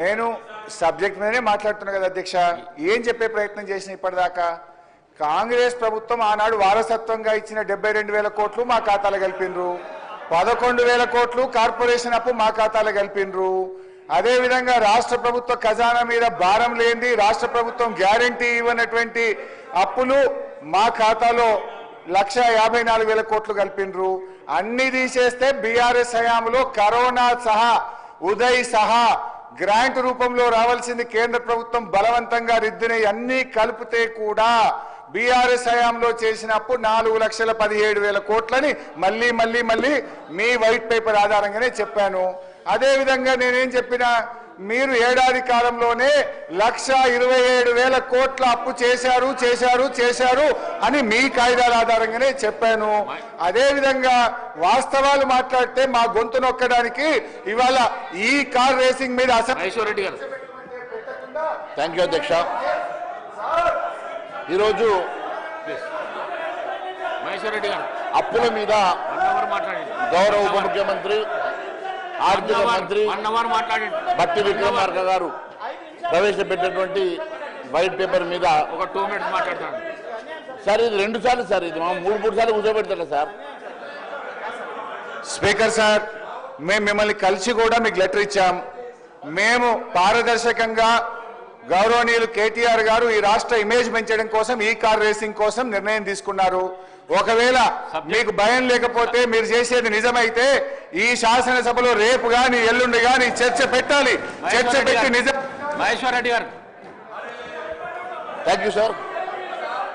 నేను సబ్జెక్ట్ మీదనే మాట్లాడుతున్నా కదా అధ్యక్ష. ఏం చెప్పే ప్రయత్నం చేసిన ఇప్పటిదాకా? కాంగ్రెస్ ప్రభుత్వం ఆనాడు వారసత్వంగా ఇచ్చిన 72,000 కోట్లు మా ఖాతాలో కలిపినరు. 11,000 కోట్లు కార్పొరేషన్ అప్పు మా ఖాతాలో కలిపినరు. అదేవిధంగా రాష్ట్ర ప్రభుత్వ ఖజానా మీద భారం లేని రాష్ట్ర ప్రభుత్వం గ్యారంటీ ఇవ్వనటువంటి అప్పులు మా ఖాతాలో 1,54,000 కోట్లు కలిపినరు. అన్ని తీసేస్తే బీఆర్ఎస్ హయాంలో కరోనా సహా ఉదయ్ సహా గ్రాంట్ రూపంలో రావాల్సింది కేంద్ర ప్రభుత్వం బలవంతంగా రిద్దిన అన్ని కలిపితే కూడా బీఆర్ఎస్ హయాంలో చేసినప్పుడు 4,17,000 కోట్లని మళ్ళీ మీ వైట్ పేపర్ ఆధారంగానే చెప్పాను. అదేవిధంగా నేనేం చెప్పినా, మీరు ఏడాది కాలంలోనే 1,27,000 కోట్ల అప్పు చేశారు అని మీ కాయిదాల ఆధారంగానే చెప్పాను. అదేవిధంగా వాస్తవాలు మాట్లాడితే మా గొంతు నొక్కడానికి ఇవాళ ఈ కార్ రేసింగ్ మీద మహేశ్వరరెడ్డి గారు థ్యాంక్ యూ అధ్యక్ష. ఈరోజు మహేశ్వరరెడ్డి గారు అప్పుల మీద గౌరవ ఉప ముఖ్యమంత్రి ఆర్థిక మంత్రి బట్టి విక్రమార్క గారు ప్రవేశపెట్టినటువంటి వైట్ పేపర్ మీద ఒక 2 మినిట్స్ మాట్లాడతాను సార్. ఇది 2 సార్లు సార్, ఇది 3 సార్లు కూర్చోబెడతారా సార్? స్పీకర్ సార్, మేము మిమ్మల్ని కలిసి కూడా మీకు లెటర్ ఇచ్చాం. మేము పారదర్శకంగా గౌరవనీయులు కేటీఆర్ గారు ఈ రాష్ట్ర ఇమేజ్ పెంచడం కోసం ఈ కార్ రేసింగ్ కోసం నిర్ణయం తీసుకున్నారు. ఒకవేళ మీకు భయం లేకపోతే, మీరు చేసేది నిజమైతే ఈ శాసనసభలో రేపు గాని ఎల్లుండి గాని చర్చ పెట్టాలి. చర్చ పెట్టి నిజం. మహేశ్వరరెడ్డి గారు థ్యాంక్ యూ సార్.